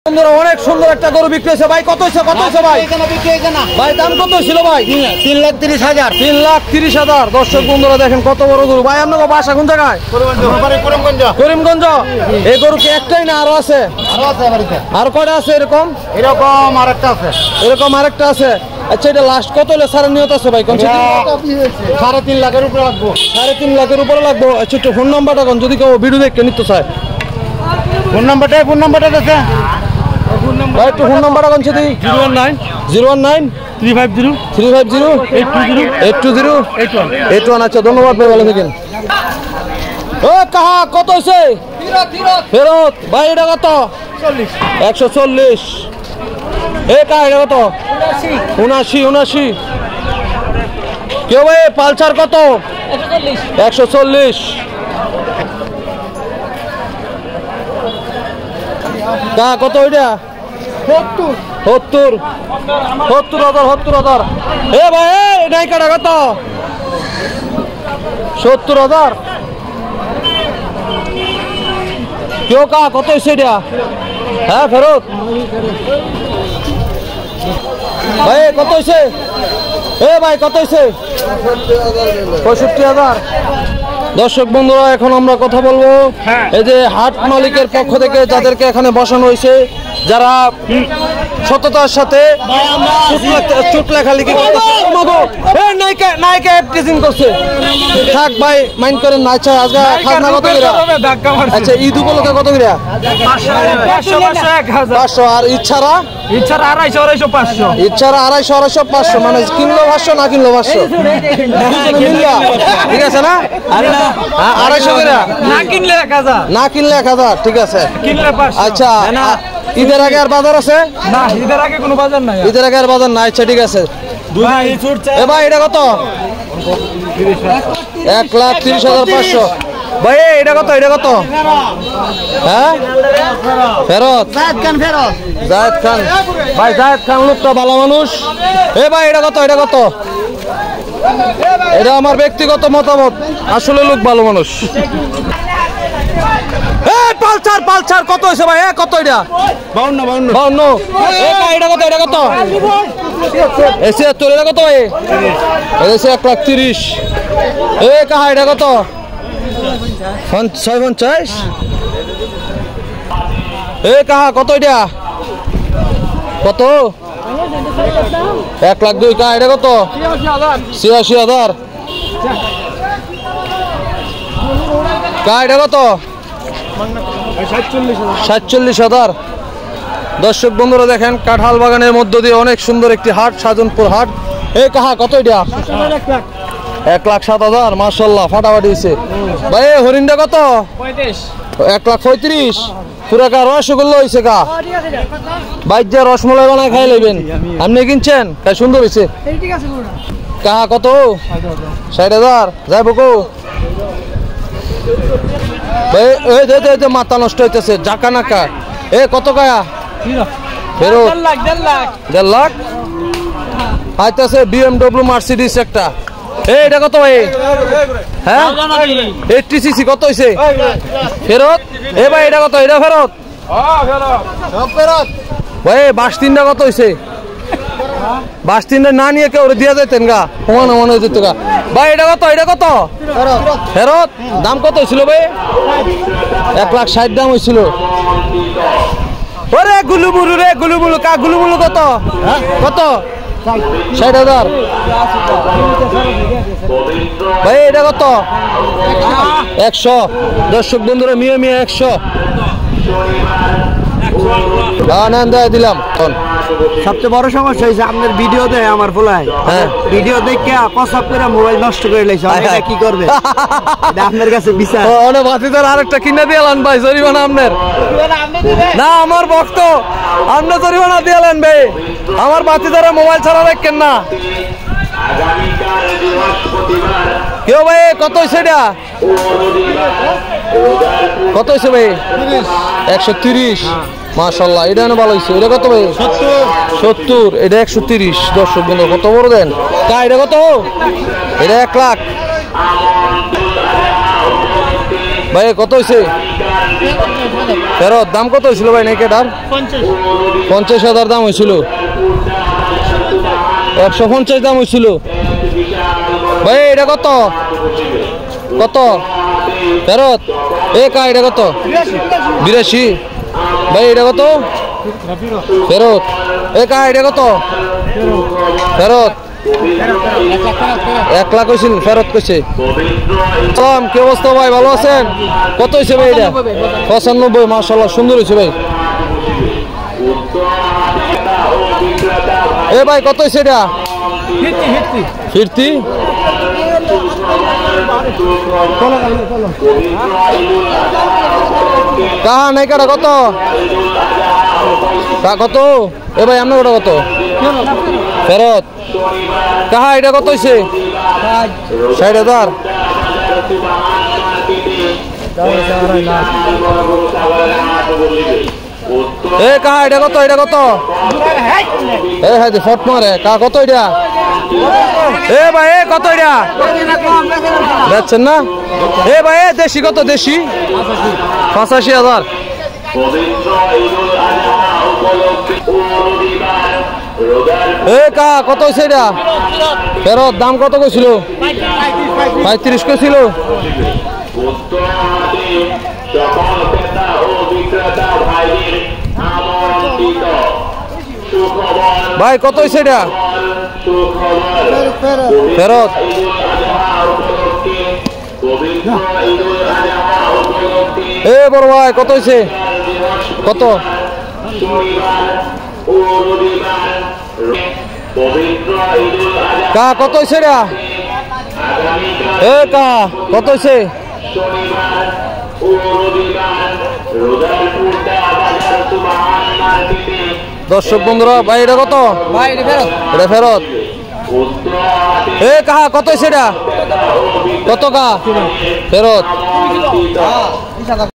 বন্ধুরা অনেক সুন্দর একটা গরু বিক্রি হয়েছে ভাই। কত হয়েছে ভাই? ভাই দাম কত ছিল ভাই? 3,30,000। 3,30,000। দর্শক বন্ধুরা দেখেন কত বড় গরু ভাই। আপনার বাসা কোন জায়গায়? করিমগঞ্জ। এই গরু কি একটাই না আরো আছে? আর কয়টা আছে এরকম? এরকম আরেকটা আছে। আচ্ছা এটা লাস্ট কত হলে সারের নিয়ত আছে ভাই? 3.5 লাখের উপরে লাগবো। 3.5 লাখের উপরে লাগবো। আচ্ছা একটু ফোন নাম্বারটা কোন যদি কেউ ভিডিও দেখতে নিতে চায়? ফোন নাম্বারটা আছে ভাই একটু ফোন নাম্বারটা কোন যদি? 019 350 820 আচ্ছা ধন্যবাদ ভাই, ভালো থাকেন। ও কাহা কত হয়েছে? ফেরত ভাই এটা কত? 140। এ কাহা এটা কত? 79। কেউ ভাই পালসার কত? 140। কাহা কত ওইটা? 70,000। এ ভাই নাই কাটা কত? 70,000। কেউ কা কত হয়েছে এটা? হ্যাঁ ফেরত ভাই কত হয়েছে? এ ভাই কত হয়েছে? 65,000। দর্শক বন্ধুরা এখন আমরা কথা বলবো এই যে হাট মালিকের পক্ষ থেকে যাদেরকে এখানে বসানো হয়েছে, যারা সততার সাথে চুট লেখালেখি করছে। থাক ভাই মাইন্ড করেন না। আচ্ছা আজকে খাজনা কত করে? আচ্ছা ঈদ উপলক্ষে কত করে? 500। আর ইচ্ছারা 250 মানে কিনলো 500 না কিনলো 500 ঠিক আছে না? 250 করে না কিনলে 1000 ঠিক আছে। আচ্ছা ঈদের আগে আর বাজার আছে না? ঈদের আগে কোনো বাজার নাই। ঈদের আগে আর বাজার নাই। আচ্ছা ঠিক আছে। এ ভাই এটা কত? 1,30,500। ভাই এটা কত? হ্যাঁ ফেরত। জায়েদ খান ভাই, জায়েদ খান লোকটা ভালো মানুষ। এ ভাই এটা কত? এটা আমার ব্যক্তিগত মতামত, আসলে লোক ভালো মানুষ। পালসার কত হয়েছে ভাই? কত এটা? 52। এটা কত? 76। এটা কত ভাই? 1,30,000। এ কাহা এটা কত? 650। এ কাহা কত এটা? কত? 1,02,000। কাহা এটা কত? 86,000। কাহা এটা কত? 47,000। দর্শক বন্ধুরা দেখেন কাঁঠাল বাগানের মধ্য দিয়ে অনেক সুন্দর একটি হাট, সাজনপুর হাট। এই কাহা কত এটা? 1,07,000। মাশাআল্লাহ ফাটাফাটি হয়েছে ভাই। হরিণটা কত? 1,35,000। পুরা রসগোল্লা হয়েছে কা ভাই, যে রসমলাই বানায় খাই লইবেন। আপনি কিনছেন? তাই সুন্দর হয়েছে। কাহা কত? 60,000। যাই বকো মাথা নষ্ট হইতেছে জাকা নাকা। এ কত কায়া? ফেরত 1.5 লাখ। আইতাছে BMW মার্সিডিস একটা। এটা কত ভাই? হ্যাঁ 80cc। কত হয়েছে? ফেরত। এ ভাই এটা কত? এটা ফেরত ভাই। বাস তিনটা কত হয়েছে? বাস তিনটা না নিয়ে কেউ দিয়া যাইতেন গা, মনে হয়ে যেত গা ভাই। এটা কত? ফেরত। দাম কত হয়েছিল ভাই? 1,60,000 দাম হয়েছিল। ওরে গুলুবুলু কা গুলুবুলু কত? 60,000 ভাই। এটা কত? 100। দর্শক বন্ধুরা মিয়া 100 দিলাম। সবচেয়ে বড় সমস্যা হয়েছে আপনার ভিডিও দেয় আমার ফোলায়। হ্যাঁ ভিডিও দেখে কসব করে মোবাইল নষ্ট করে লাইছে। কি করবে আপনার কাছে বিচার? অনেক বাতিদার আরেকটা কিনে দিয়েলেন ভাই, জরিমানা আপনার না আমার ভক্ত, আপনি জরিমানা দিয়েলেন ভাই। আমার বাতিদারে মোবাইল ছাড়া রাখেন না কেউ ভাই। কত হয়েছে এটা? কত হয়েছে ভাই? 130। মাশাআল্লাহ এটা ভালো হয়েছে। এটা কত ভাই? 70। এটা 130। দর্শক বন্ধু কত বড় দেন কা? এটা কত? এটা 1 লাখ ভাই। কত হয়েছে? ফেরত। দাম কত হয়েছিল ভাই নেকেটার? 50,000 দাম হয়েছিল। 150 দাম হয়েছিল ভাই। এটা কত কত ফেরত? এটা কত? 82 ভাই। এটা কত ফেরত? এটা কত ফেরত? 1 লাখ হয়েছিল, ফেরত কইছে। সালাম, কি অবস্থা ভাই, ভালো আছেন? কত হয়েছে ভাই এটা? 95। মাশাআল্লাহ, সুন্দর হয়েছে ভাই। ভাই কত হয়েছে এটা? 50। কাহা নাই কাটা কত কত? ভাই আপনার ওটা কত ফেরত? কাহা এটা কত হয়েছে? 60,000। কাহা এটা কত? এটা কত? হ্যাঁ ফট মারে। কাহা কত এটা? ভাই কত এটা বেচছেন না? ভাই দেশি কত? দেশি 85,000। কাহা কত হয়েছে এটা? ফেরত। দাম কত কইছিল? 35 কইছিল। ভাই কত হয়েছে এটা? ফেরত। বড় ভাই কত হয়েছে? কত? কা কত হয়েছে এটা? কা কত হয়েছে? দর্শক বন্ধুরা, ভাই এটা কত? ভাই এটা ফেরত। কাহা কত হয়েছে এটা? কত কা ফেরত?